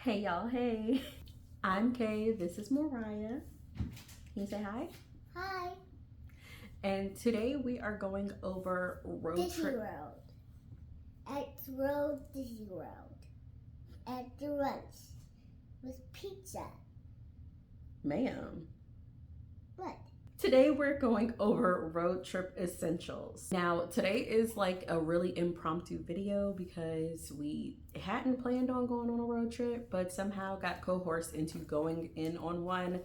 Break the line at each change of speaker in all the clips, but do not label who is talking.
Hey y'all, hey. I'm Kay, this is Mariah. Can you say hi?
Hi.
And today we are going over road
Disney
trip.
World. At World Disney World. At the lunch. With pizza.
Ma'am.
What?
Today we're going over road trip essentials. Now today is like a really impromptu video because we hadn't planned on going on a road trip, but somehow got coerced into going in on one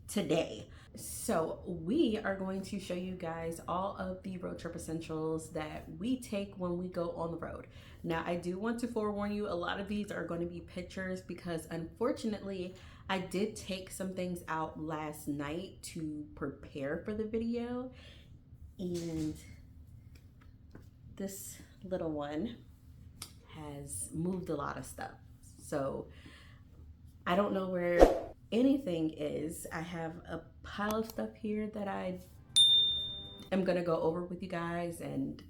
today. So we are going to show you guys all of the road trip essentials that we take when we go on the road. Now I do want to forewarn you, a lot of these are going to be pictures because unfortunately I did take some things out last night to prepare for the video, and this little one has moved a lot of stuff. So I don't know where anything is. I have a pile of stuff here that I am gonna go over with you guys, and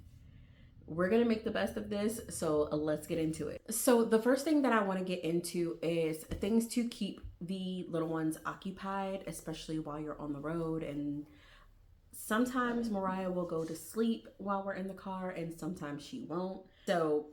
we're gonna make the best of this, so let's get into it. So the first thing that I want to get into is things to keep the little ones occupied, especially while you're on the road. And sometimes Mariah will go to sleep while we're in the car and sometimes she won't. So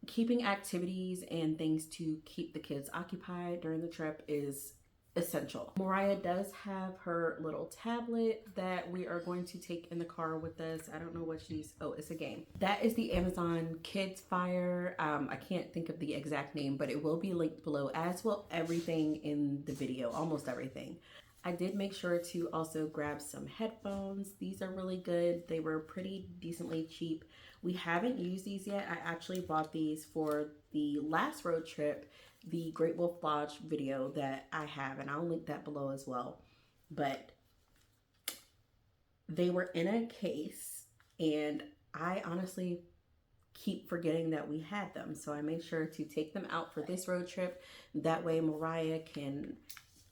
keeping activities and things to keep the kids occupied during the trip is essential. Mariah does have her little tablet that we are going to take in the car with us. I don't know what it's a game. That is the Amazon Kids Fire. I can't think of the exact name, but it will be linked below, as will everything in the video, almost everything. I did make sure to also grab some headphones. These are really good. They were pretty decently cheap. We haven't used these yet. I actually bought these for the last road trip, the Great Wolf Lodge video that I have, and I'll link that below as well. But they were in a case, and I honestly keep forgetting that we had them. So I made sure to take them out for this road trip. That way Mariah can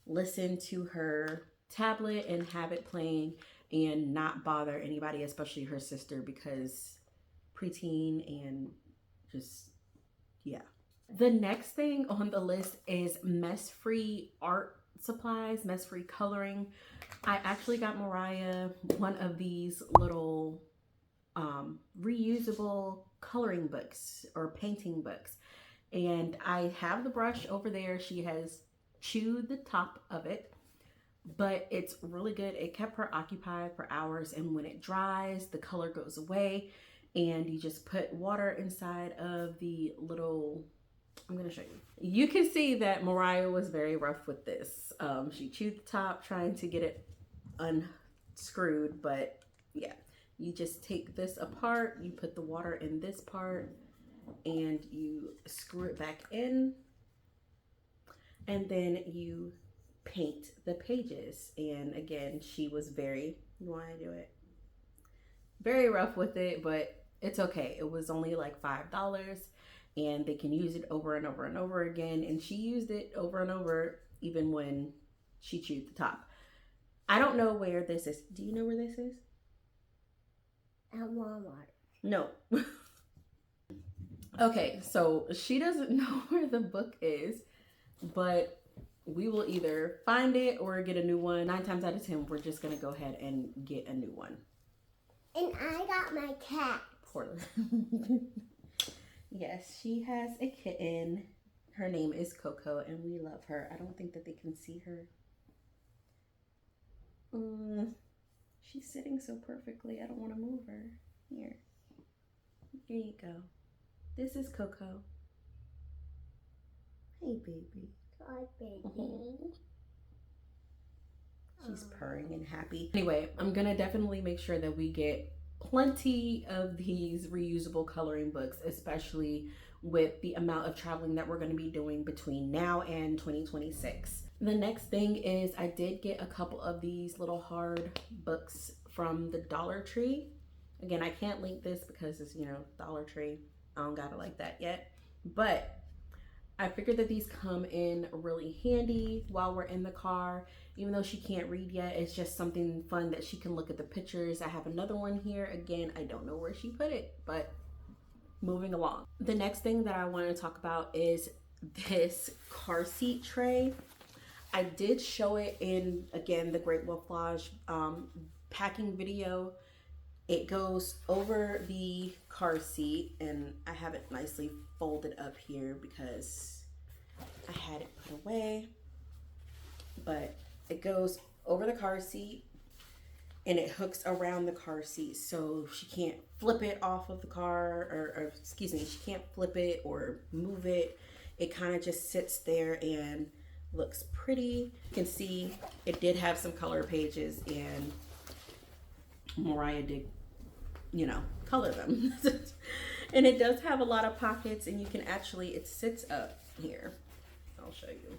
listen to her tablet and have it playing and not bother anybody, especially her sister, because preteen and just, yeah. The next thing on the list is mess-free art supplies, mess-free coloring. I actually got Mariah one of these little reusable coloring books or painting books. And I have the brush over there. She has chewed the top of it, but it's really good. It kept her occupied for hours, and when it dries, the color goes away, and you just put water inside of the little, I'm gonna show you. You can see that Mariah was very rough with this. She chewed the top trying to get it unscrewed, but yeah, you just take this apart, you put the water in this part, and you screw it back in, and then you paint the pages. And again, she was very, you want to do it? Very rough with it, but it's okay. It was only like $5, and they can use it over and over and over again. And she used it over and over, even when she chewed the top. I don't know where this is. Do you know where this is?
At Walmart.
No. Okay, so she doesn't know where the book is, but we will either find it or get a new one. 9 times out of 10, we're just gonna go ahead and get a new one.
And I got my cat.
Poor Yes, she has a kitten. Her name is Coco, and we love her. I don't think that they can see her. She's sitting so perfectly. I don't want to move her. Here you go. This is Coco. Hey, baby.
Hi, baby.
She's purring and happy. Anyway, I'm gonna definitely make sure that we get plenty of these reusable coloring books, especially with the amount of traveling that we're going to be doing between now and 2026. The next thing is I did get a couple of these little hard books from the Dollar Tree. Again, I can't link this because it's, Dollar Tree. I don't got it like that yet, but I figured that these come in really handy while we're in the car. Even though she can't read yet, it's just something fun that she can look at the pictures. I have another one here. Again, I don't know where she put it, but moving along. The next thing that I want to talk about is this car seat tray. I did show it in, again, the Great Wolf Lodge packing video. It goes over the car seat, and I have it nicely folded up here because I had it put away. But it goes over the car seat, and it hooks around the car seat, so she can't flip it off of the car, or excuse me, she can't flip it or move it. It kind of just sits there and looks pretty. You can see it did have some color pages, and Mariah did, you know, color them. And it does have a lot of pockets, and you can actually, it sits up here. I'll show you.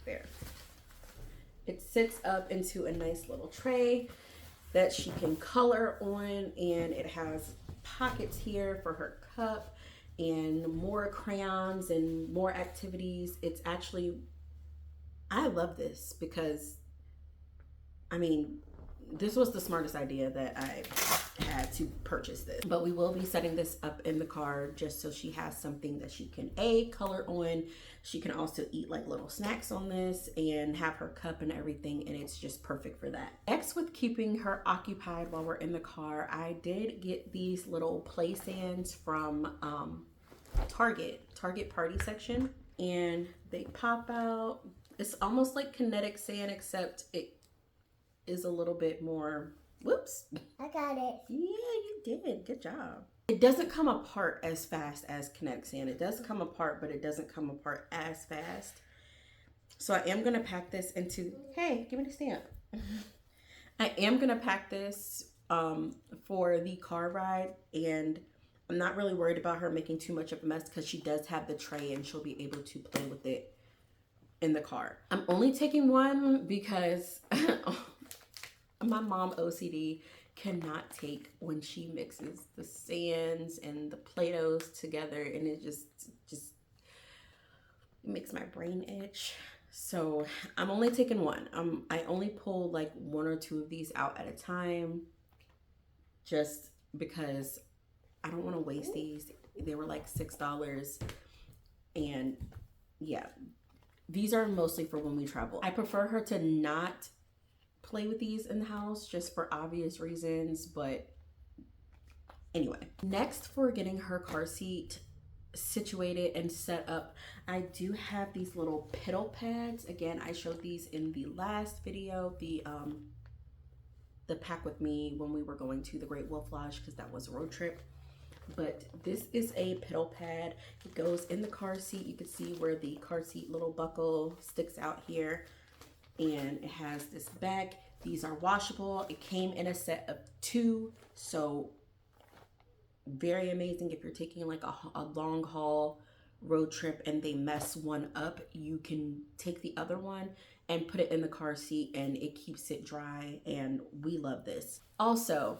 There. It sits up into a nice little tray that she can color on, and it has pockets here for her cup and more crayons and more activities. It's actually, I love this because, I mean, this was the smartest idea that I had to purchase this. But we will be setting this up in the car just so she has something that she can color on. She can also eat like little snacks on this and have her cup and everything, and it's just perfect for that. Next, with keeping her occupied while we're in the car, I did get these little play stands from Target party section, and they pop out. It's almost like kinetic sand, except it is a little bit more, whoops.
I got it.
Yeah, you did. Good job. It doesn't come apart as fast as kinetic sand. It does come apart, but it doesn't come apart as fast. So I am going to pack this into, hey, give me the stamp. I am going to pack this for the car ride, and I'm not really worried about her making too much of a mess because she does have the tray and she'll be able to play with it in the car. I'm only taking one because my mom OCD cannot take when she mixes the sands and the Play-Dohs together, and it just makes my brain itch. So I'm only taking one. I only pull like 1 or 2 of these out at a time, just because I don't want to waste these. They were like $6, and yeah, these are mostly for when we travel. I prefer her to not play with these in the house just for obvious reasons, but anyway. Next, for getting her car seat situated and set up, I do have these little pedal pads. Again, I showed these in the last video, the pack with me when we were going to the Great Wolf Lodge, because that was a road trip. But this is a pedal pad. It goes in the car seat. You can see where the car seat little buckle sticks out here, and it has this bag. These are washable. It came in a set of 2, so very amazing if you're taking like a long haul road trip and they mess one up. You can take the other one and put it in the car seat, and it keeps it dry, and we love this. Also,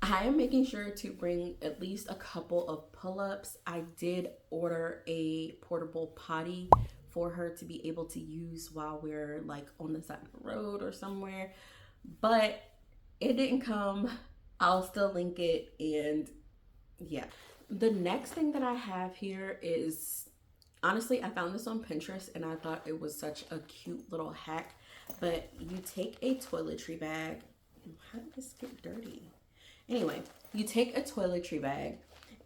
I am making sure to bring at least a couple of pull-ups. I did order a portable potty for her to be able to use while we're like on the side of the road or somewhere, but it didn't come. I'll still link it, and yeah. The next thing that I have here is, honestly, I found this on Pinterest and I thought it was such a cute little hack. But you take a toiletry bag. How did this get dirty? Anyway, you take a toiletry bag,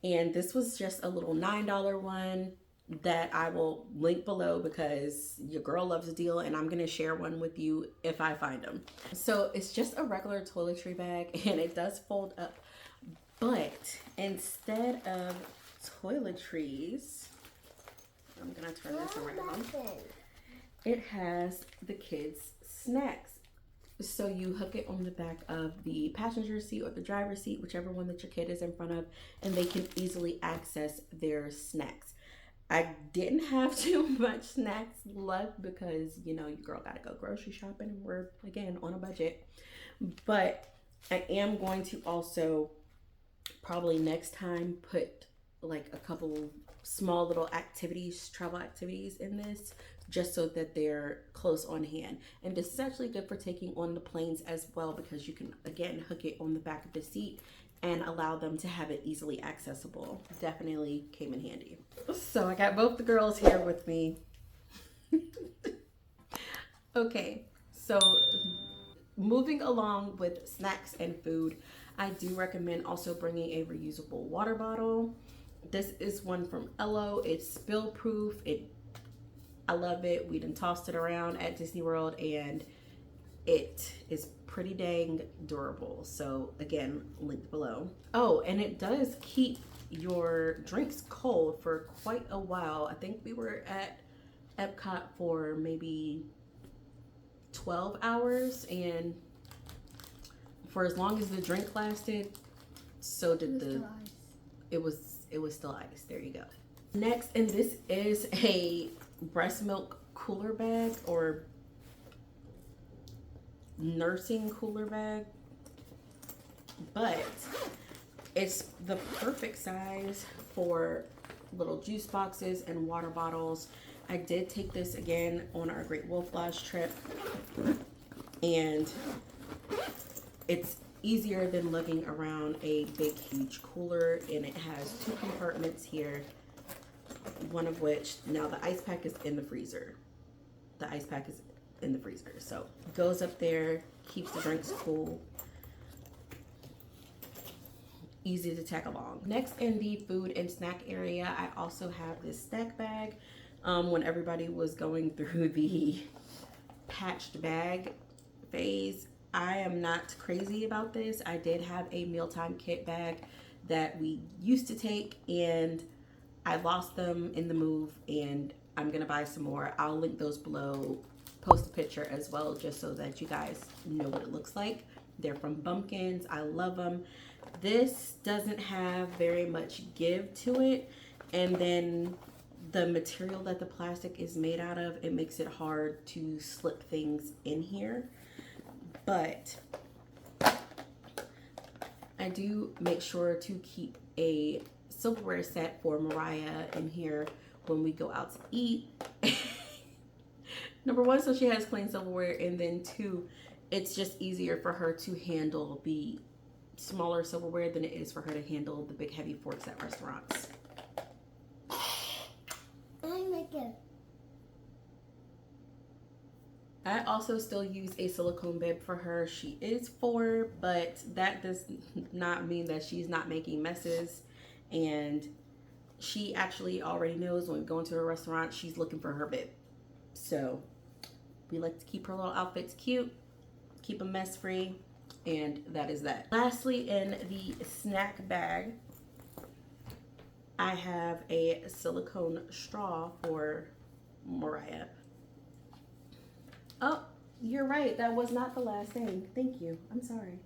and this was just a little $9 one that I will link below because your girl loves a deal, and I'm gonna share one with you if I find them. So it's just a regular toiletry bag, and it does fold up, but instead of toiletries, I'm gonna turn this around. It has the kids' snacks. So you hook it on the back of the passenger seat or the driver's seat, whichever one that your kid is in front of, and they can easily access their snacks. I didn't have too much snacks left because, you know, your girl gotta go grocery shopping, and we're, again, on a budget. But I am going to also probably next time put like a couple small little activities, travel activities in this, just so that they're close on hand. And this is actually good for taking on the planes as well, because you can, again, hook it on the back of the seat and allow them to have it easily accessible. Definitely came in handy. So I got both the girls here with me. Okay, so moving along with snacks and food, I do recommend also bringing a reusable water bottle. This is one from 𝐂𝐬𝐬. It's spill proof. I love it. We done tossed it around at Disney World and it is pretty dang durable. So again, linked below. Oh, and it does keep your drinks cold for quite a while. I think we were at Epcot for maybe 12 hours, and for as long as the drink lasted, so did it was still ice. There you go. Next, and this is a breast milk cooler bag or nursing cooler bag, but it's the perfect size for little juice boxes and water bottles. I did take this again on our Great Wolf Lodge trip, and it's easier than lugging around a big huge cooler, and it has 2 compartments here, one of which, now the ice pack is in the freezer. The ice pack is in the freezer, so it goes up there, keeps the drinks cool, easy to tag along. Next, in the food and snack area, I also have this snack bag. When everybody was going through the patched bag phase, I am not crazy about this. I did have a mealtime kit bag that we used to take, and I lost them in the move, and I'm gonna buy some more. I'll link those below, post a picture as well, just so that you guys know what it looks like. They're from Bumpkins. I love them. This doesn't have very much give to it, and then the material that the plastic is made out of, it makes it hard to slip things in here. But I do make sure to keep a silverware set for Mariah in here when we go out to eat. Number 1, so she has clean silverware, and then 2, it's just easier for her to handle the smaller silverware than it is for her to handle the big heavy forks at restaurants. I also still use a silicone bib for her. She is 4, but that does not mean that she's not making messes, and she actually already knows when we go into a restaurant, she's looking for her bib. So we like to keep her little outfits cute, keep them mess free, and that is that. Lastly, in the snack bag, I have a silicone straw for Mariah. Oh, you're right. That was not the last thing. Thank you. I'm sorry.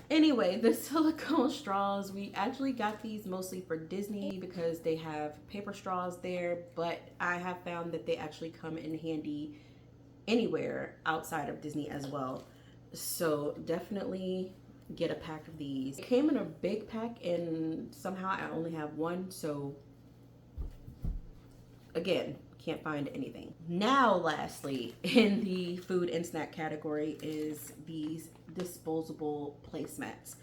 Anyway, the silicone straws, we actually got these mostly for Disney because they have paper straws there, but I have found that they actually come in handy anywhere outside of Disney as well. So definitely get a pack of these. It came in a big pack, and somehow I only have one, so again, can't find anything. Now, lastly, in the food and snack category is these disposable placemats.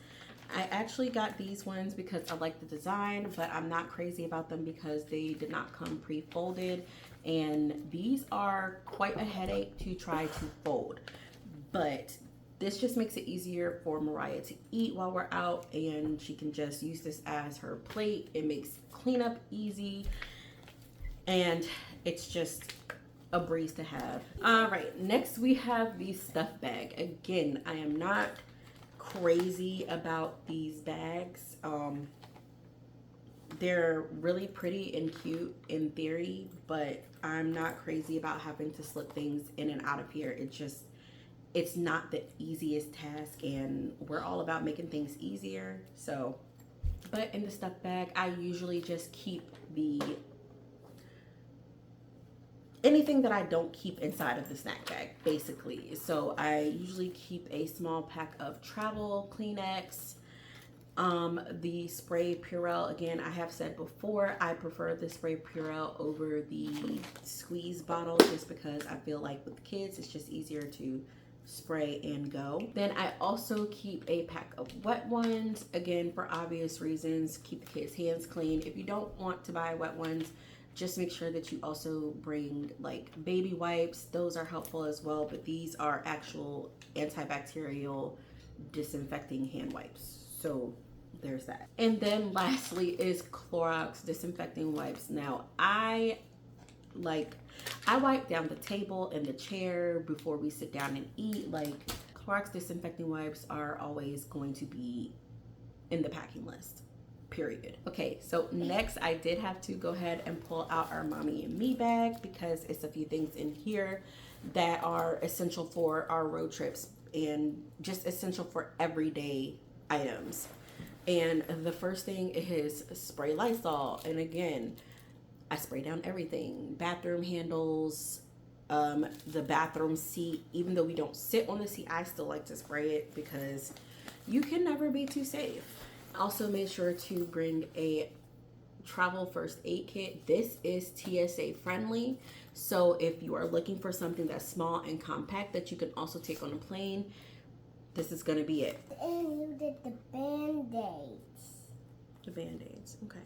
I actually got these ones because I like the design, but I'm not crazy about them because they did not come pre-folded, and these are quite a headache to try to fold. But this just makes it easier for Mariah to eat while we're out, and she can just use this as her plate. It makes cleanup easy, and it's just a breeze to have. All right, next we have the stuff bag. Again, I am not crazy about these bags. They're really pretty and cute in theory, but I'm not crazy about having to slip things in and out of here. It's not the easiest task, and we're all about making things easier. So, but in the stuff bag, I usually just keep anything that I don't keep inside of the snack bag, basically. So I usually keep a small pack of travel Kleenex, the spray Purell. Again, I have said before, I prefer the spray Purell over the squeeze bottle just because I feel like with kids, it's just easier to spray and go. Then I also keep a pack of wet ones, again for obvious reasons, keep the kids' hands clean. If you don't want to buy wet ones, just make sure that you also bring like baby wipes. Those are helpful as well, but these are actual antibacterial disinfecting hand wipes, so there's that. And then lastly is Clorox disinfecting wipes. Now I wipe down the table and the chair before we sit down and eat. Like, Clorox disinfecting wipes are always going to be in the packing list, period. Okay, so next I did have to go ahead and pull out our mommy and me bag because it's a few things in here that are essential for our road trips and just essential for everyday items. And the first thing is spray Lysol. And again, I spray down everything. Bathroom handles, the bathroom seat. Even though we don't sit on the seat, I still like to spray it because you can never be too safe. Also made sure to bring a travel first aid kit. This is TSA friendly. So if you are looking for something that's small and compact that you can also take on a plane, this is gonna be it.
And you did the Band-Aids.
The Band-Aids, okay.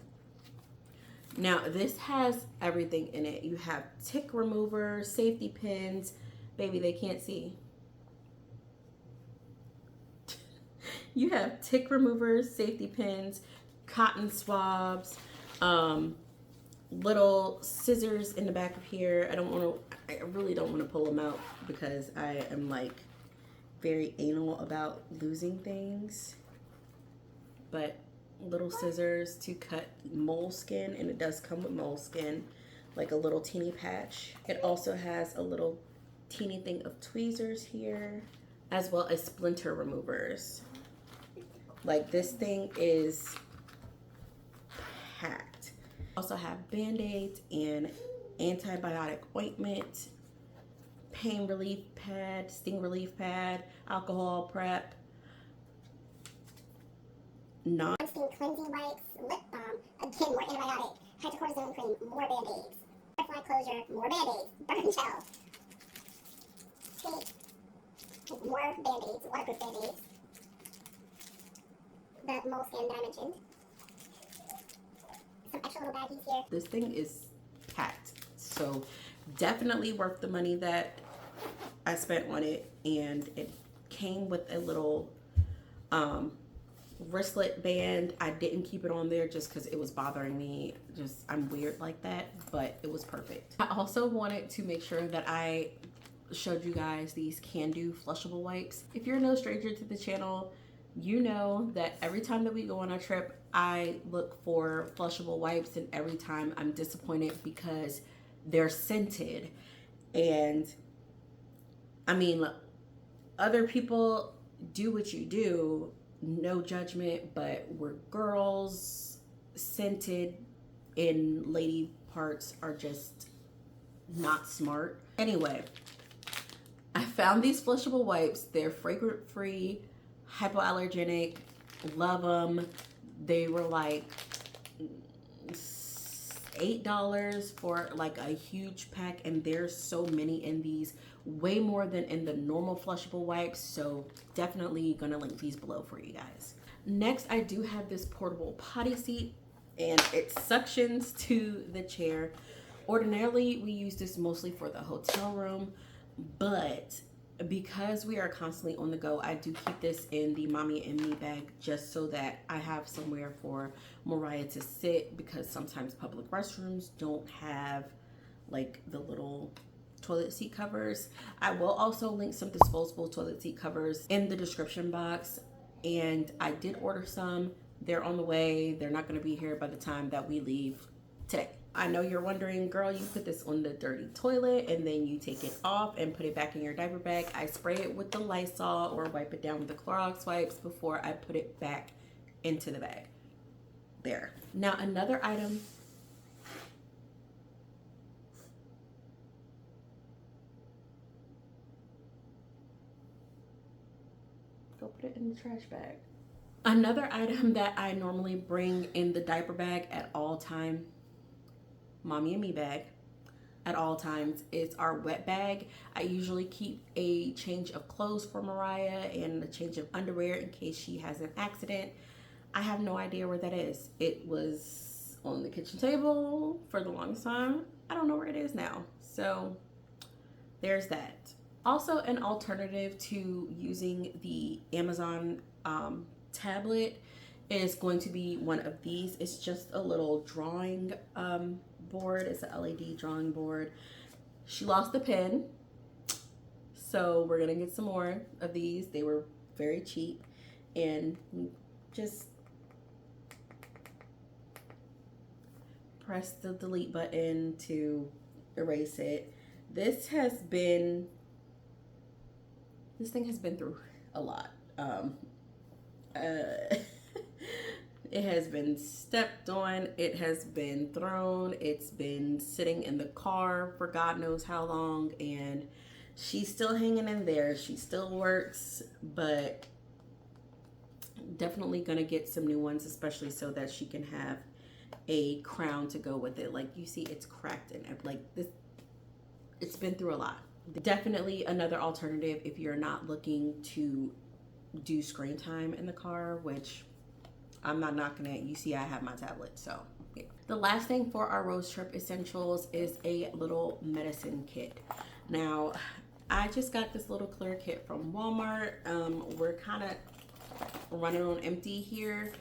Now this has everything in it. You have tick remover, safety pins. Baby, they can't see. You have tick removers, safety pins, cotton swabs, little scissors in the back of here. I really don't want to pull them out because I am like very anal about losing things. But little scissors to cut moleskin, and it does come with moleskin, like a little teeny patch. It also has a little teeny thing of tweezers here, as well as splinter removers. Like, this thing is packed. Also have Band-Aids and antibiotic ointment, pain relief pad, sting relief pad, alcohol prep,
Skin cleansing wipes, lip balm, again more antibiotic, hydrocortisone cream, more Band-Aids, butterfly closure, more Band-Aids, burn gel, tape, more Band-Aids, waterproof Band-Aids, the moleskin that I mentioned, some extra little baggies here.
This thing is packed, so definitely worth the money that I spent on it. And it came with a little wristlet band. I didn't keep it on there just because it was bothering me. I'm weird like that, but it was perfect. I also wanted to make sure that I showed you guys these Can-Do flushable wipes. If you're no stranger to the channel, you know that every time that we go on a trip, I look for flushable wipes, and every time I'm disappointed because they're scented. And I mean, other people do what you do, no judgment, but we're girls. Scented in lady parts are just not smart. Anyway, I found these flushable wipes. They're fragrance free, hypoallergenic, love them. They were like $8 for like a huge pack, and there's so many in these, way more than in the normal flushable wipes. So definitely gonna link these below for you guys. Next, I do have this portable potty seat, and it suctions to the chair. Ordinarily, we use this mostly for the hotel room, but because we are constantly on the go, I do keep this in the mommy and me bag just so that I have somewhere for Mariah to sit, because sometimes public restrooms don't have like the little toilet seat covers. I will also link some disposable toilet seat covers in the description box, and I did order some. They're on the way. They're not going to be here by the time that we leave today. I know you're wondering, girl, you put this on the dirty toilet and then you take it off and put it back in your diaper bag. I spray it with the Lysol or wipe it down with the Clorox wipes before I put it back into the bag. There. Now, another item. Go put it in the trash bag. Another item that I normally bring in the diaper bag at all time, mommy and me bag. at all times is our wet bag. I usually keep a change of clothes for Mariah and a change of underwear in case she has an accident. I have no idea where that is. It was on the kitchen table for the longest time. I don't know where it is now. So there's that. Also, an alternative to using the Amazon tablet is going to be one of these. It's just a little drawing board. It's an LED drawing board. She lost the pen, so we're gonna get some more of these. They were very cheap, and just press the delete button to erase it. This thing has been through a lot. It has been stepped on, it has been thrown, it's been sitting in the car for God knows how long, and she's still hanging in there. She still works, but definitely gonna get some new ones, especially so that she can have a crown to go with it. Like you see, it's cracked and like this, it's been through a lot. Definitely another alternative if you're not looking to do screen time in the car, which I'm not knocking it. You see I have my tablet, so yeah. The last thing for our road trip essentials is a little medicine kit. Now, I just got this little clear kit from Walmart. We're kind of running on empty here.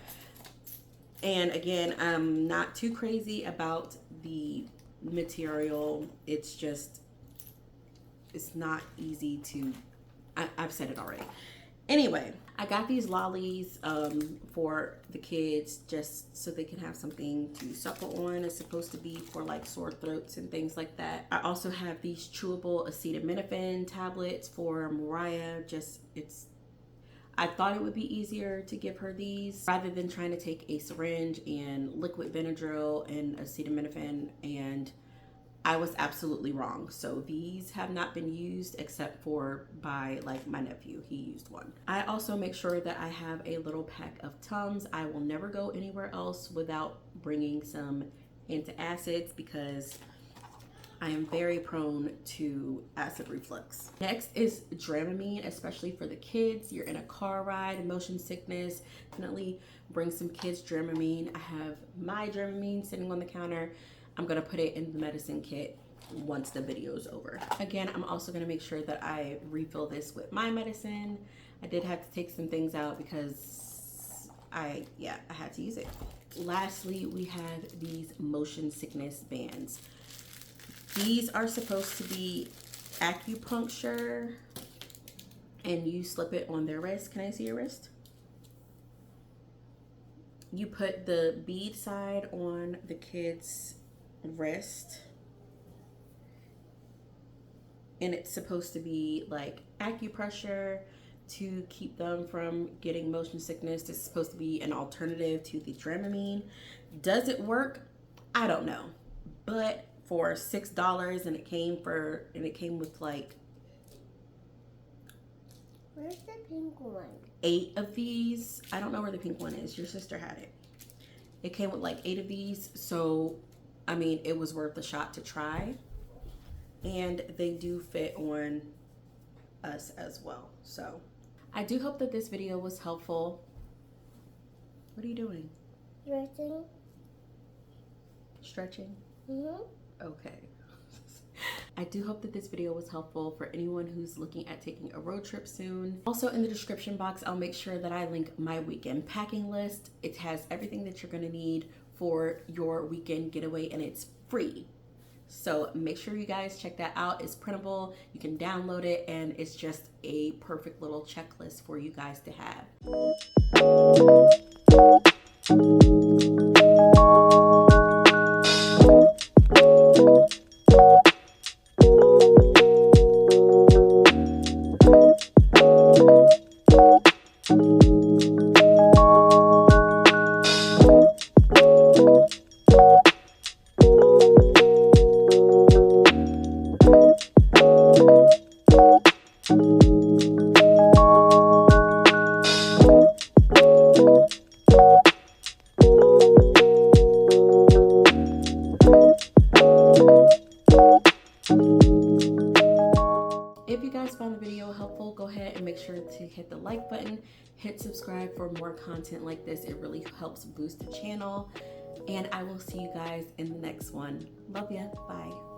And again, I'm not too crazy about the material. It's just, it's not easy to, I've said it already. Anyway, I got these lollies for the kids just so they can have something to suckle on. It's supposed to be for like sore throats and things like that. I also have these chewable acetaminophen tablets for Mariah. I thought it would be easier to give her these rather than trying to take a syringe and liquid Benadryl and acetaminophen, and I was absolutely wrong. So these have not been used except for by like my nephew. He used one. I also make sure that I have a little pack of Tums. I will never go anywhere else without bringing some antacids because I am very prone to acid reflux. Next is Dramamine, especially for the kids. You're in a car ride, motion sickness, definitely bring some kids Dramamine. I have my Dramamine sitting on the counter. I'm gonna put it in the medicine kit once the video is over. Again, I'm also gonna make sure that I refill this with my medicine. I did have to take some things out because I had to use it. Lastly, we have these motion sickness bands. These are supposed to be acupuncture, and you slip it on their wrist. Can I see your wrist? You put the bead side on the kid's wrist, and it's supposed to be like acupressure to keep them from getting motion sickness. This is supposed to be an alternative to the Dramamine. Does it work? I don't know, but for $6, and it came with like,
where's the pink one?
8 of these. I don't know where the pink one is. Your sister had it. It came with like 8 of these, so I mean, it was worth a shot to try, and they do fit on us as well. So I do hope that this video was helpful. What are you doing?
Stretching.
Stretching?
Mm-hmm.
Okay. I do hope that this video was helpful for anyone who's looking at taking a road trip soon. Also, in the description box, I'll make sure that I link my weekend packing list. It has everything that you're gonna need for your weekend getaway, and it's free. So make sure you guys check that out. It's printable, you can download it, and it's just a perfect little checklist for you guys to have. hit subscribe for more content like this. It really helps boost the channel. And I will see you guys in the next one. Love ya. Bye.